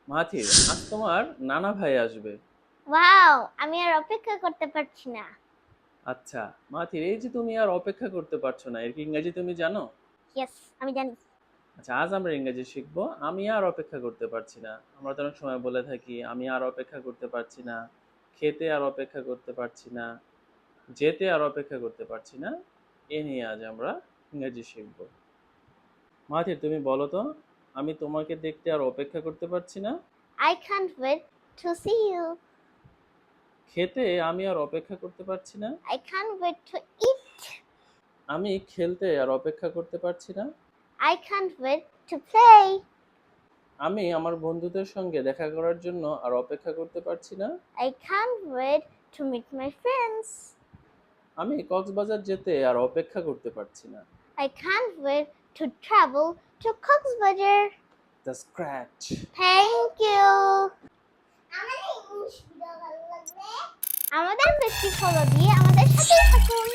মাথির, আজ তোমার নানা ভাই আসবে। ওয়াও, আমি আর অপেক্ষা করতে পারছি না। আচ্ছা মাথির, এই যে তুমি আর অপেক্ষা করতে পারছো না, এর কি ইংরেজি তুমি জানো? ইয়েস, আমি জানি। আচ্ছা, আজ আমরা ইংরেজি শিখবো আমি আর অপেক্ষা করতে পারছি না। আমরা তো অনেক সময় বলে থাকি আমি আর অপেক্ষা করতে পারছি না, খেতে আর অপেক্ষা করতে পারছি না, যেতে আর অপেক্ষা করতে পারছি না। এ নিয়ে আজ আমরা ইংরেজি শিখবো। মাথির, তুমি বলো তো, আমি তোমাকে দেখতে আর অপেক্ষা করতে পারছি না। I can't wait to see you. খেতে আমি আর অপেক্ষা করতে পারছি না। I can't wait to eat. আমি খেলতে আর অপেক্ষা করতে পারছি না। I can't wait to play. আমি আমার বন্ধুদের সঙ্গে দেখা করার জন্য আর অপেক্ষা করতে পারছি না। I can't wait to meet my friends. আমি কক্সবাজার যেতে আর অপেক্ষা করতে পারছি না। I can't wait to travel to Coxbazar. The scratch. Thank you. আমাদের পেজটি ফলো দিয়ে আমাদের সাথেই থাকুন।